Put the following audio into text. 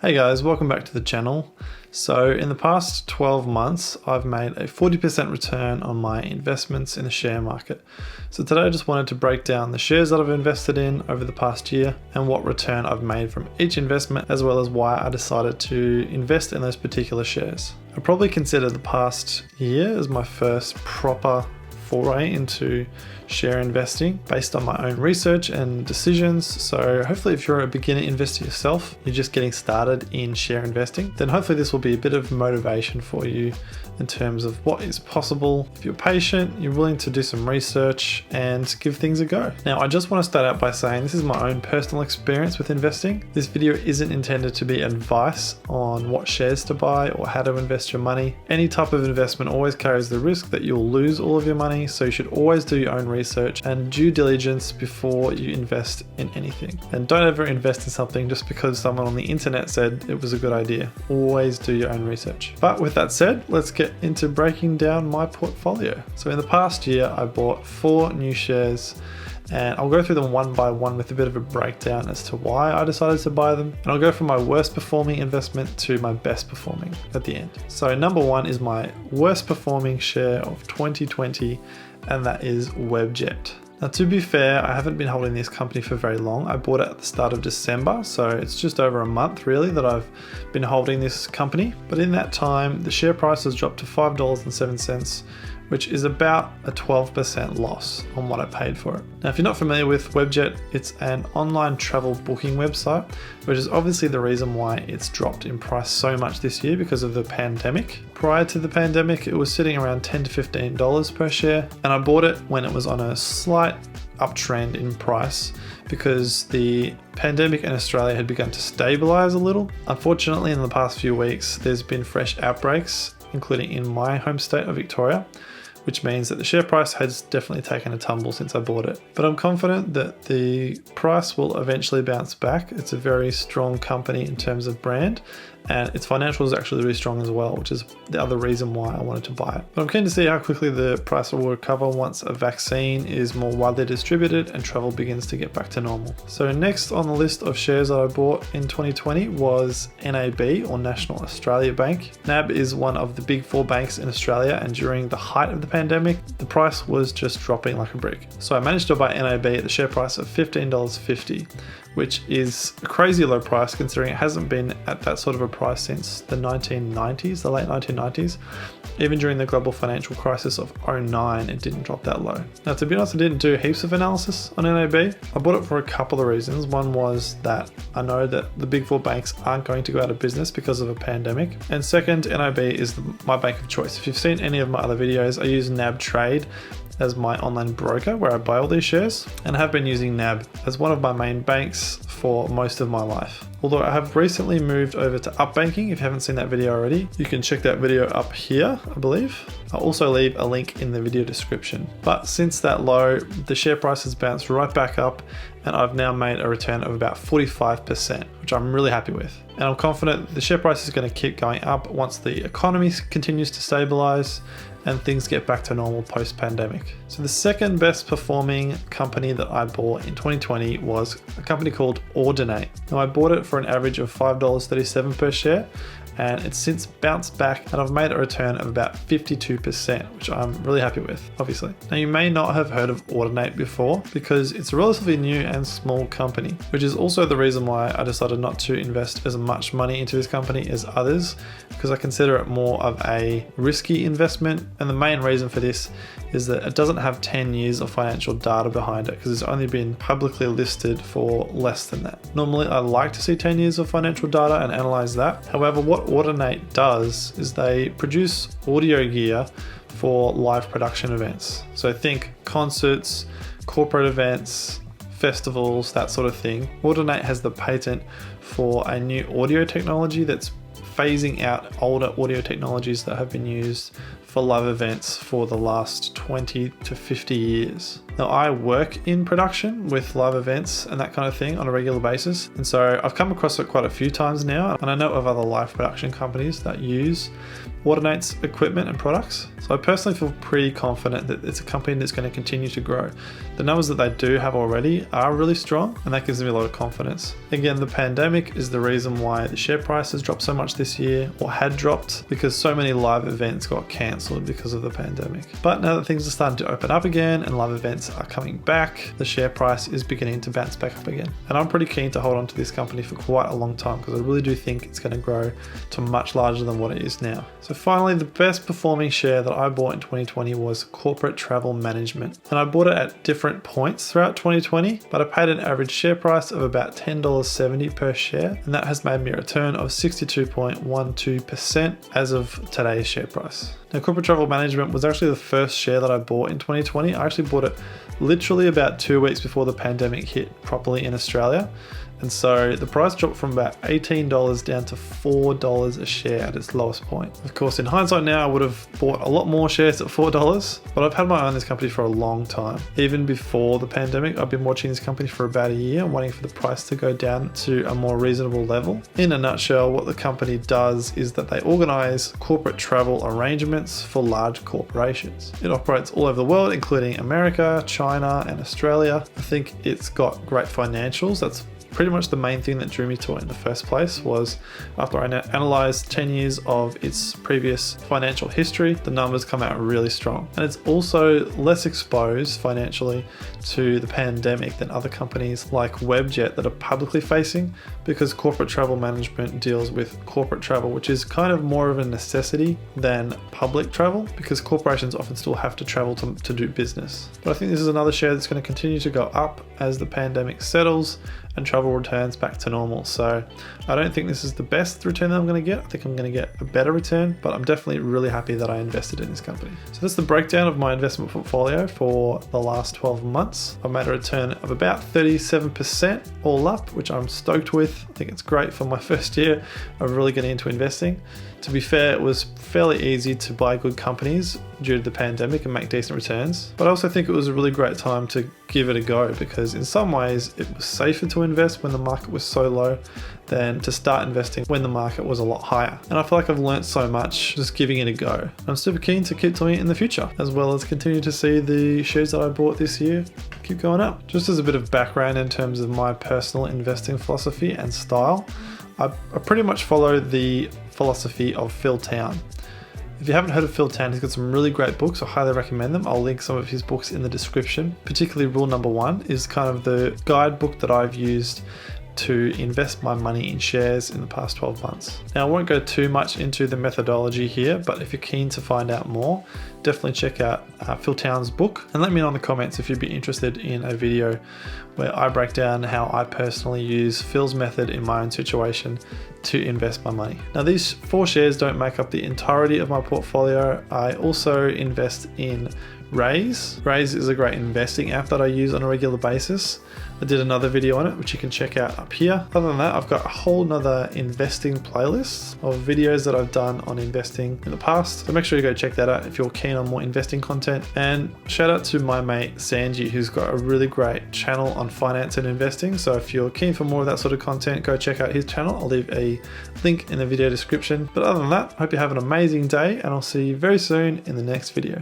Hey guys, welcome back to the channel. So in the past 12 months, I've made a 40% return on my investments in the share market. So today I just wanted to break down the shares that I've invested in over the past year and what return I've made from each investment, as well as why I decided to invest in those particular shares. I probably consider the past year as my first proper foray into share investing based on my own research and decisions. So hopefully if you're a beginner investor yourself, you're just getting started in share investing, then hopefully this will be a bit of motivation for you in terms of what is possible. If you're patient, you're willing to do some research and give things a go. Now, I just want to start out by saying this is my own personal experience with investing. This video isn't intended to be advice on what shares to buy or how to invest your money. Any type of investment always carries the risk that you'll lose all of your money, so you should always do your own research and due diligence before you invest in anything. And don't ever invest in something just because someone on the internet said it was a good idea. Always do your own research. But with that said, let's get into breaking down my portfolio. So in the past year, I bought 4 new shares, and I'll go through them one by one with a bit of a breakdown as to why I decided to buy them. And I'll go from my worst performing investment to my best performing at the end. So number 1 is my worst performing share of 2020, and that is Webjet. Now, to be fair, I haven't been holding this company for very long. I bought it at the start of December, so it's just over a month really that I've been holding this company. But in that time, the share price has dropped to $5.07, which is about a 12% loss on what I paid for it. Now, if you're not familiar with Webjet, it's an online travel booking website, which is obviously the reason why it's dropped in price so much this year because of the pandemic. Prior to the pandemic, it was sitting around $10 to $15 per share, and I bought it when it was on a slight uptrend in price because the pandemic in Australia had begun to stabilize a little. Unfortunately, in the past few weeks, there's been fresh outbreaks, including in my home state of Victoria, which means that the share price has definitely taken a tumble since I bought it. But I'm confident that the price will eventually bounce back. It's a very strong company in terms of brand, and its financials is actually really strong as well, which is the other reason why I wanted to buy it. But I'm keen to see how quickly the price will recover once a vaccine is more widely distributed and travel begins to get back to normal. So next on the list of shares that I bought in 2020 was NAB, or National Australia Bank. NAB is one of the big 4 banks in Australia, and during the height of the pandemic, the price was just dropping like a brick. So I managed to buy NAB at the share price of $15.50, which is a crazy low price considering it hasn't been at that sort of a price since the 1990s, the late 1990s. Even during the global financial crisis of 2009, it didn't drop that low. Now, to be honest, I didn't do heaps of analysis on NAB. I bought it for a couple of reasons. One was that I know that the big 4 banks aren't going to go out of business because of a pandemic. And second, NAB is my bank of choice. If you've seen any of my other videos, I use NAB Trade as my online broker where I buy all these shares, and I have been using NAB as one of my main banks for most of my life. Although I have recently moved over to Up Banking. If you haven't seen that video already, you can check that video up here, I believe. I'll also leave a link in the video description. But since that low, the share price has bounced right back up, and I've now made a return of about 45%, which I'm really happy with. And I'm confident the share price is going to keep going up once the economy continues to stabilize and things get back to normal post-pandemic. So the second best performing company that I bought in 2020 was a company called Audinate. Now, I bought it for an average of $5.37 per share, and it's since bounced back, and I've made a return of about 52%, which I'm really happy with, obviously. Now, you may not have heard of Audinate before because it's a relatively new and small company, which is also the reason why I decided not to invest as much money into this company as others, because I consider it more of a risky investment. And the main reason for this is that it doesn't have 10 years of financial data behind it because it's only been publicly listed for less than that. Normally, I like to see 10 years of financial data and analyze that. However, what Audinate does is they produce audio gear for live production events. So think concerts, corporate events, festivals, that sort of thing. Audinate has the patent for a new audio technology that's phasing out older audio technologies that have been used for live events for the last 20 to 50 years. Now, I work in production with live events and that kind of thing on a regular basis. And so I've come across it quite a few times now. And I know of other live production companies that use Audinate's equipment and products. So I personally feel pretty confident that it's a company that's going to continue to grow. The numbers that they do have already are really strong, and that gives me a lot of confidence. Again, the pandemic is the reason why the share price has dropped so much this year, or had dropped, because so many live events got cancelled because of the pandemic. But now that things are starting to open up again and live events are coming back, the share price is beginning to bounce back up again. And I'm pretty keen to hold on to this company for quite a long time, because I really do think it's going to grow to much larger than what it is now. So finally, the best performing share that I bought in 2020 was Corporate Travel Management. And I bought it at different points throughout 2020, but I paid an average share price of about $10.70 per share. And that has made me a return of 62.12% as of today's share price. Now, Corporate Travel Management was actually the first share that I bought in 2020. I actually bought it literally about 2 weeks before the pandemic hit properly in Australia. And so the price dropped from about $18 down to $4 a share at its lowest point. Of course, in hindsight now, I would have bought a lot more shares at $4, but I've had my eye on this company for a long time. Even before the pandemic, I've been watching this company for about a year and waiting for the price to go down to a more reasonable level. In a nutshell, what the company does is that they organize corporate travel arrangements for large corporations. It operates all over the world, including America, China, and Australia. I think it's got great financials. That's pretty much the main thing that drew me to it in the first place. Was after I analyzed 10 years of its previous financial history, the numbers come out really strong. And it's also less exposed financially to the pandemic than other companies like Webjet that are publicly facing, because Corporate Travel Management deals with corporate travel, which is kind of more of a necessity than public travel, because corporations often still have to travel to do business. But I think this is another share that's going to continue to go up as the pandemic settles and travel returns back to normal. So I don't think this is the best return that I'm going to get. I think I'm going to get a better return, but I'm definitely really happy that I invested in this company. So that's the breakdown of my investment portfolio for the last 12 months. I've made a return of about 37% all up, which I'm stoked with. I think it's great for my first year of really getting into investing. To be fair, it was fairly easy to buy good companies due to the pandemic and make decent returns. But I also think it was a really great time to give it a go, because in some ways it was safer to invest when the market was so low than to start investing when the market was a lot higher. And I feel like I've learned so much just giving it a go. I'm super keen to keep doing it in the future, as well as continue to see the shares that I bought this year keep going up. Just as a bit of background in terms of my personal investing philosophy and style, I pretty much follow the philosophy of Phil Town. If you haven't heard of Phil Town, he's got some really great books. I highly recommend them. I'll link some of his books in the description. Particularly rule number 1 is kind of the guidebook that I've used to invest my money in shares in the past 12 months. Now, I won't go too much into the methodology here, but if you're keen to find out more, definitely check out Phil Town's book, and let me know in the comments if you'd be interested in a video where I break down how I personally use Phil's method in my own situation to invest my money. Now, these 4 shares don't make up the entirety of my portfolio. I also invest in Raise. Raise is a great investing app that I use on a regular basis. I did another video on it, which you can check out up here. Other than that, I've got a whole nother investing playlist of videos that I've done on investing in the past. So make sure you go check that out if you're keen on more investing content. And shout out to my mate Sanji, who's got a really great channel on finance and investing. So if you're keen for more of that sort of content, go check out his channel. I'll leave a link in the video description. But other than that, I hope you have an amazing day, and I'll see you very soon in the next video.